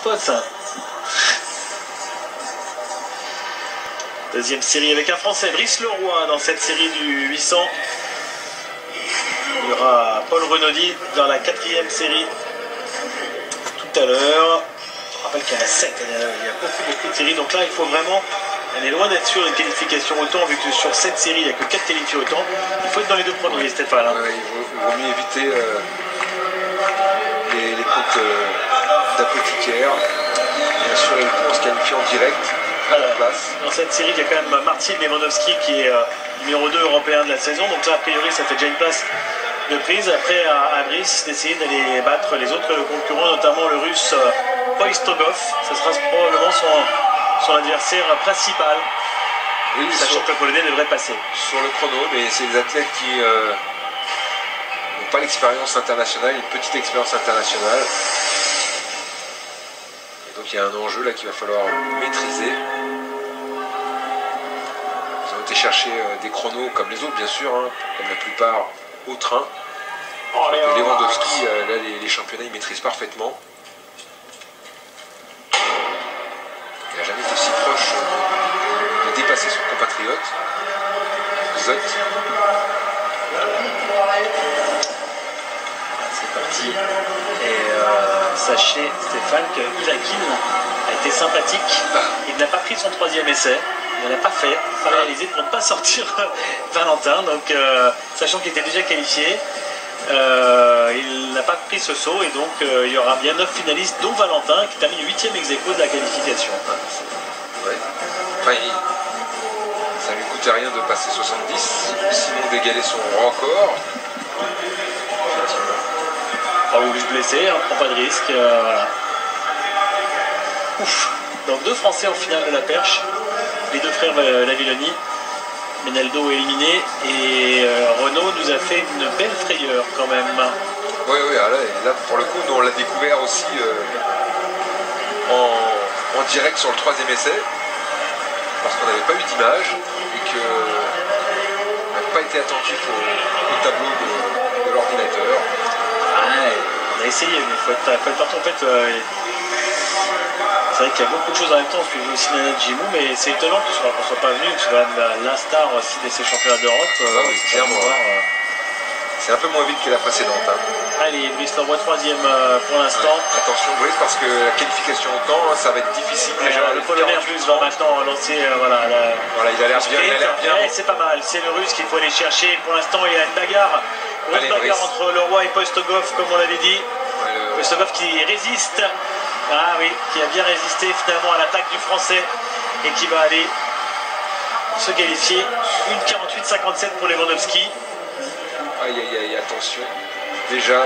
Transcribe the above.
spots. Deuxième série avec un Français, Brice Leroy, dans cette série du 800. Il y aura Paul Renaudy dans la 4e série tout à l'heure. Je rappelle qu'il y en a 7, il y a beaucoup de séries. Donc là, il faut vraiment... On est loin d'être sûr d'une qualification autant, vu que sur cette série, il n'y a que 4 qualifiés autant. Il faut être dans les deux premiers, Stéphane. Ouais, il vaut mieux éviter les côtes d'apothicaire. Bien sûr, il faut se qualifier en direct. Dans cette série, il y a quand même Martin Lewandowski qui est numéro 2 européen de la saison. Donc là, a priori, ça fait déjà une place de prise. Après, à Brice d'essayer d'aller battre les autres concurrents, notamment le russe Poistogov. Ce sera probablement son adversaire principal. Oui, sachant que le Polonais devrait passer. Sur le chrono, mais c'est des athlètes qui n'ont pas l'expérience internationale, une petite expérience internationale. Et donc il y a un enjeu là qu'il va falloir maîtriser. Ils ont été chercher des chronos comme les autres, bien sûr, hein, comme la plupart au train. Et Lewandowski, là, les championnats, il maîtrise parfaitement. Il n'a jamais été si proche de dépasser son compatriote. Zot. C'est parti. Et sachez, Stéphane, que Ilakin a été sympathique. Il n'a pas pris son 3e essai. Il ne l'a pas fait, pas réalisé pour ne pas sortir Valentin. Donc, sachant qu'il était déjà qualifié, il n'a pas pris ce saut. Et donc, il y aura bien 9 finalistes, dont Valentin, qui termine 8e ex-aequo de la qualification. Ouais. Enfin, ça lui coûtait rien de passer 70, sinon d'égaler son record. Raoult blessé, hein, prend pas de risque, voilà. Ouf. Donc 2 Français en finale de la perche, les 2 frères Lavilloni. Menaldo éliminé et Renaud nous a fait une belle frayeur quand même. Oui, là pour le coup, nous on l'a découvert aussi en direct sur le 3e essai, parce qu'on n'avait pas eu d'image et qu'on n'avait pas été attentif au tableau de l'ordinateur. On a essayé, mais il faut être partout. En fait, c'est vrai qu'il y a beaucoup de choses en même temps. On suit aussi Nana Jimou, mais c'est étonnant qu'on ne soit pas venu, que ce soit la star aussi de ces championnats d'Europe. Oui, clairement. C'est un peu moins vite que la précédente. Hein. Allez, Brice Leroy 3e pour l'instant. Ouais. Attention Brice, parce que la qualification au temps, ça va être difficile déjà. Le Polonais russe va maintenant lancer il a l'air bien. C'est pas mal, c'est le russe qu'il faut aller chercher. Pour l'instant, il y a une bagarre. Une bagarre entre Leroy et Poistogov, comme on l'avait dit. Poistogov qui résiste. Ah oui, qui a bien résisté finalement à l'attaque du Français et qui va aller se qualifier. 1:48,57 pour Lewandowski. Aïe, attention. Déjà,